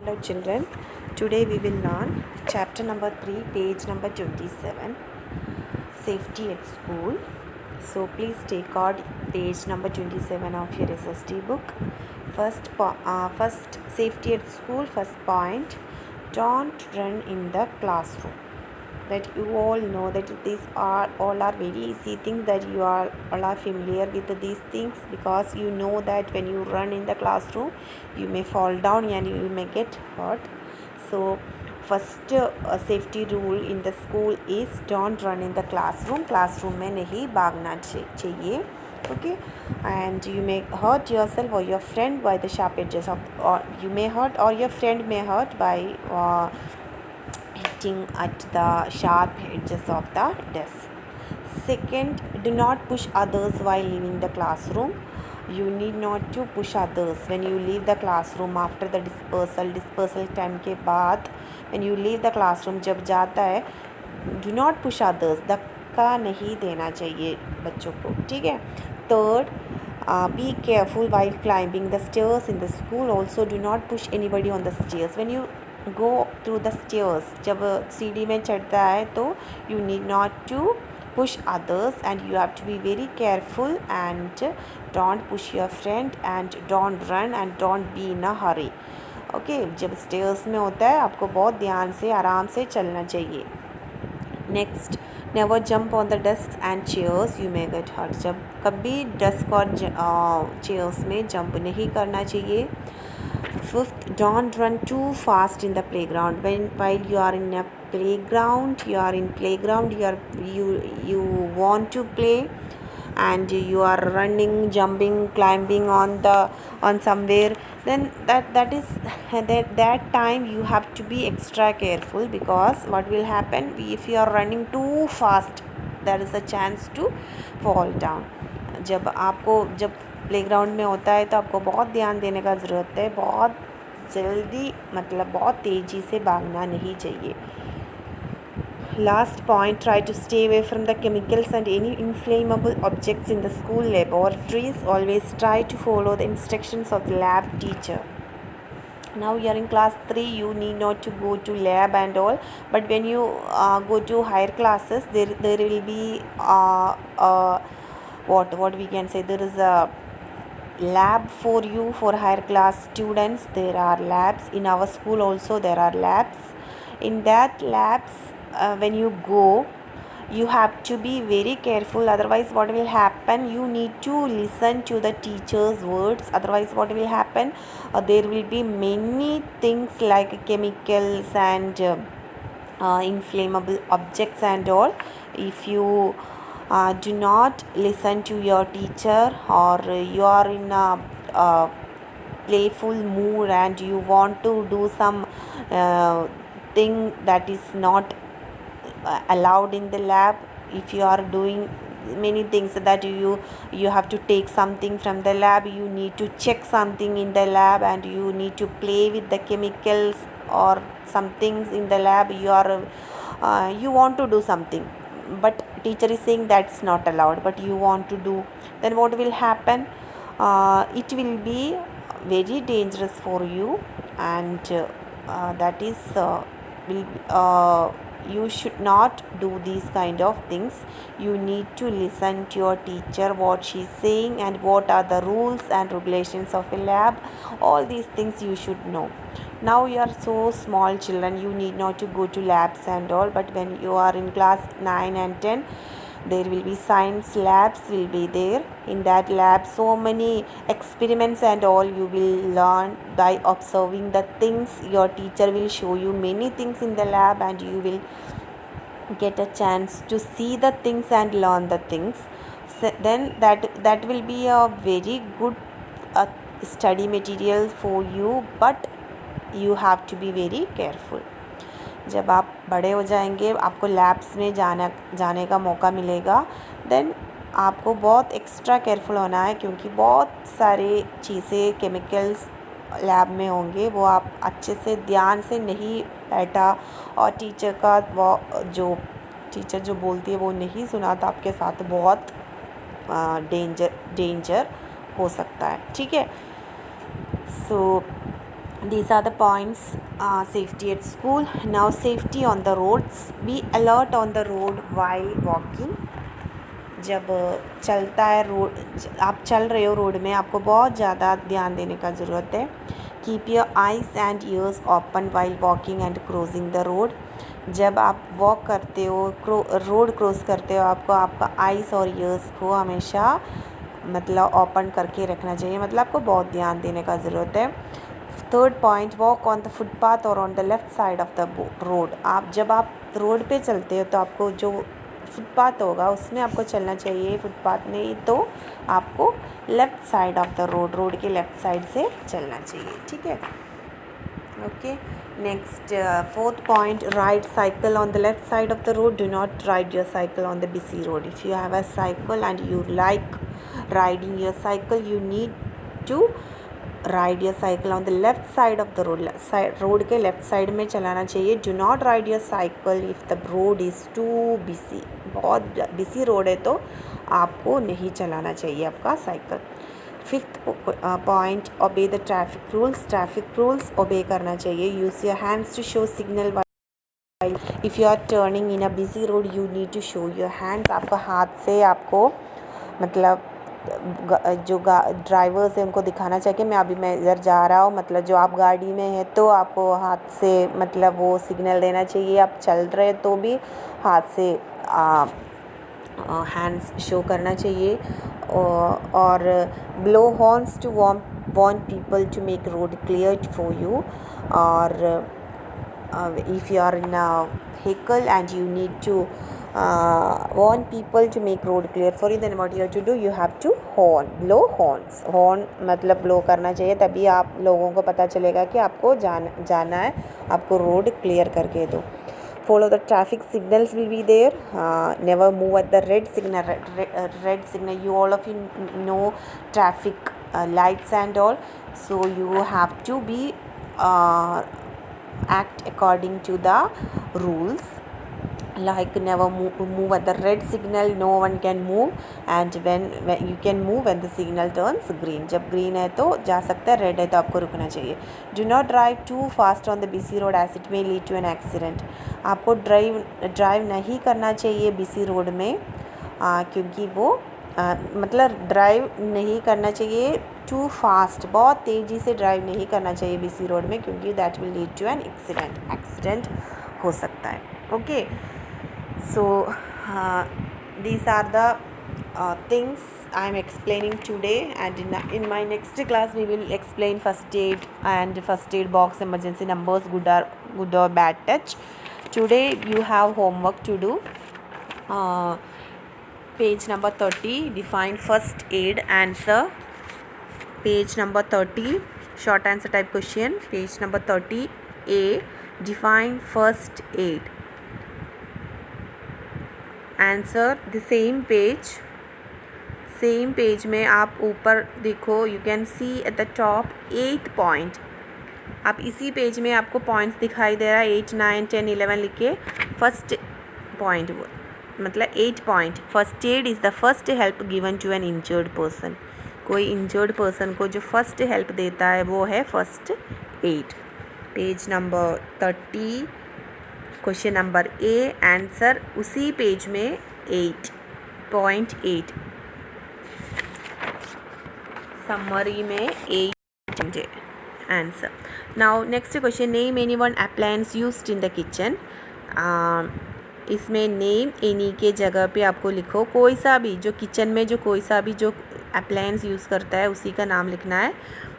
Hello children, today we will learn chapter number 3, page number 27, safety at school. So please take out page number 27 of your SST book. First safety at school, first point, don't run in the classroom. That you all know that these are all are very easy things, that you are all are familiar with these things, because you know that when you run in the classroom you may fall down and you may get hurt. So first safety rule in the school is don't run in the classroom में नहीं भागना चाहिए. Okay, and you may hurt yourself or your friend by the sharp edges of, or you may hurt or your friend may hurt by hitting at the sharp edges of the desk. Second, do not push others while leaving the classroom. You need not to push others when you leave the classroom after the dispersal time के बाद when you leave the classroom जब जाता है, do not push others, धक्का नहीं देना चाहिए बच्चों को, ठीक है. Third, be careful while climbing the stairs in the school. Also do not push anybody on the stairs. When you go through the stairs, जब सीढ़ी में चढ़ता है तो you need not to push others and you have to be very careful and don't push your friend and don't run and don't be in a hurry. Okay, जब stairs में होता है आपको बहुत ध्यान से आराम से चलना चाहिए. Next, never jump on the desks and chairs, you may get hurt. जब कभी desk और chairs में jump नहीं करना चाहिए. Fifth, don't run too fast in the playground. While you are in a playground, you want to play and you are running, jumping, climbing on somewhere, then that time you have to be extra careful, because what will happen if you are running too fast, there is a chance to fall down. जब playground में होता है तो आपको बहुत ध्यान देने का ज़रूरत है. बहुत जल्दी मतलब बहुत तेज़ी से भागना नहीं चाहिए. Last point, try to stay away from the chemicals and any inflammable objects in the school laboratories. Always try to follow the instructions of the lab teacher. Now you are in class 3, you need not to go to lab and all, but when you go to higher classes, there will be what we can say, there is a lab for you for higher class students. There are labs in our school also, there are labs. In that labs, when you go, you have to be very careful, otherwise what will happen, you need to listen to the teacher's words, otherwise what will happen, there will be many things like chemicals and inflammable objects and all. If you do not listen to your teacher, or you are in a playful mood and you want to do some thing that is not allowed in the lab, if you are doing many things that you have to take something from the lab, you need to check something in the lab, and you need to play with the chemicals or some things in the lab, you want to do something, but teacher is saying that's not allowed, but you want to do, then what will happen, it will be very dangerous for you, and that is you should not do these kind of things. You need to listen to your teacher, what she is saying, and what are the rules and regulations of a lab. All these things you should know. Now you are so small children, you need not to go to labs and all, but when you are in class 9 and 10, there will be science labs will be there. In that lab, so many experiments and all you will learn by observing the things. Your teacher will show you many things in the lab, and you will get a chance to see the things and learn the things. So then that will be a very good study material for you, but you have to be very careful. जब आप बड़े हो जाएंगे, आपको labs में जाने का मौका मिलेगा, देन आपको बहुत एक्स्ट्रा केयरफुल होना है, क्योंकि बहुत सारे चीज़ें केमिकल्स लैब में होंगे, वो आप अच्छे से ध्यान से नहीं बैठा और टीचर का टीचर जो बोलती है वो नहीं सुना, तो आपके साथ बहुत डेंजर हो सकता है, ठीक है. सो These are the points. Safety at school. Now safety on the roads. Be alert on the road while walking. जब चलता है रोड, आप चल रहे हो रोड में, आपको बहुत ज़्यादा ध्यान देने का ज़रूरत है. Keep your eyes and years open while walking and crossing the road. जब आप वॉक करते हो, रोड क्रॉस करते हो, आपको आपका आइज़ और ईयर्स को हमेशा मतलब ओपन करके रखना चाहिए, मतलब आपको बहुत ध्यान देने का ज़रूरत है. Third point, walk on the footpath और on the left side of the road. जब आप रोड पे चलते हो तो आपको जो फुटपाथ होगा उसमें आपको चलना चाहिए. फुटपाथ नहीं तो आपको left side of the road के लेफ़्ट साइड से चलना चाहिए. ठीक है, okay. Next, fourth point, ride cycle on the left side of the road. Do not ride your cycle on the busy road. If you have a cycle and you like riding your cycle, you need to ride your cycle on the left side of the road के left side में चलाना चाहिए. Do not ride your cycle if the road is too busy. बहुत busy road है तो आपको नहीं चलाना चाहिए आपका cycle. Fifth point, obey the traffic rules. Traffic rules obey करना चाहिए. Use your hands to show signal. If you are turning in a busy road you need to show your hands. आपको हाथ से आपको मतलब जो ड्राइवर्स हैं उनको दिखाना चाहिए कि मैं इधर जा रहा हूँ. मतलब जो आप गाड़ी में है तो आपको हाथ से मतलब वो सिग्नल देना चाहिए. आप चल रहे तो भी हाथ से हैंड्स शो करना चाहिए. और blow horns to warn people to make road clear for you. और if you are in a vehicle and you need to warn people to make road clear for you, then what you have to do, you have to blow horns. horn मतलब blow करना चाहिए, तभी आप लोगों को पता चलेगा कि आपको जाना है, आपको रोड क्लियर करके दो. Follow the traffic signals will be there. Never move at the red signal. Red signal, you all of you know traffic lights and all, so you have to be act according to the rules. Like never move at the red signal, no one can move, and when you can move when the signal turns green. जब green है तो जा सकता है, red है तो आपको रुकना चाहिए. Do not drive too fast on the busy road as it may lead to an accident. आपको ड्राइव नहीं करना चाहिए busy road में, क्योंकि वो मतलब ड्राइव नहीं करना चाहिए टू फास्ट. बहुत तेज़ी से ड्राइव नहीं करना चाहिए बिजी रोड में, क्योंकि that will lead to an accident हो सकता है. Okay, so these are the things I am explaining today, and in my next class we will explain first aid and first aid box, emergency numbers, good or bad touch. Today you have homework to do. Page number 30, define first aid. Answer. Page number 30, short answer type question. Page number 30 A, define first aid. Answer the same page में आप ऊपर देखो, you can see at the top 8 point. आप इसी page में आपको points दिखाई दे रहा है 8, 9, 10, 11 लिख के. फर्स्ट पॉइंट मतलब 8 पॉइंट. First aid is the first help given to an injured person. कोई इंजर्ड पर्सन को जो फर्स्ट हेल्प देता है वो है first aid. Page number 30, question number A. Answer उसी पेज में 8.8. समरी में 8 answer. Now next question, name any one appliance used in the kitchen. इसमें नेम एनी के जगह पे आपको लिखो कोई सा भी जो किचन में जो कोई सा भी जो अप्लायंस यूज़ करता है उसी का नाम लिखना है.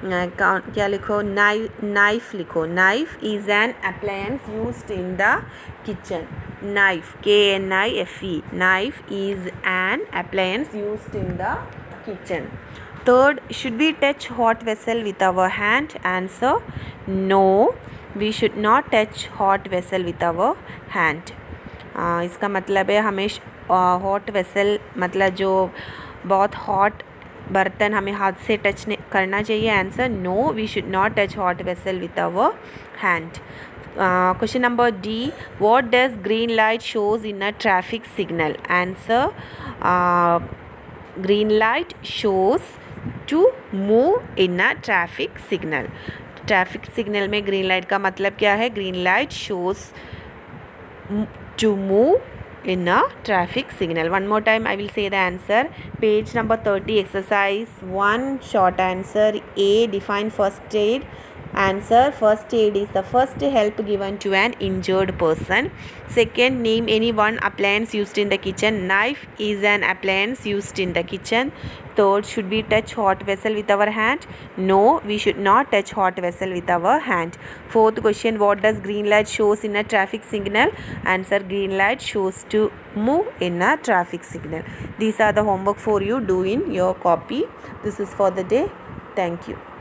क्या लिखो? नाइफ लिखो. Knife is an appliance used in the kitchen. Knife, KNIFE. Knife is an appliance used in the kitchen. Third, should we touch hot vessel with our hand? Answer, no, we should not touch hot vessel with our hand. इसका मतलब है हमें hot vessel मतलब जो बहुत hot बर्तन हमें हाथ से टच करना चाहिए. Answer, no, we should not touch hot vessel with our hand. Question number D, what does green light shows in a traffic signal. Answer, green light shows to move in a traffic signal. Traffic signal में green light का मतलब क्या है? Green light shows to move in a traffic signal. One more time I will say the answer. Page number 30, exercise 1, short answer. A, define first aid. Answer: first aid is the first help given to an injured person. Second, name any one appliance used in the kitchen. Knife is an appliance used in the kitchen. Third, should we touch hot vessel with our hand? No, we should not touch hot vessel with our hand. Fourth question, what does green light shows in a traffic signal? Answer: green light shows to move in a traffic signal. These are the homework for you. Do in your copy. This is for the day. Thank you.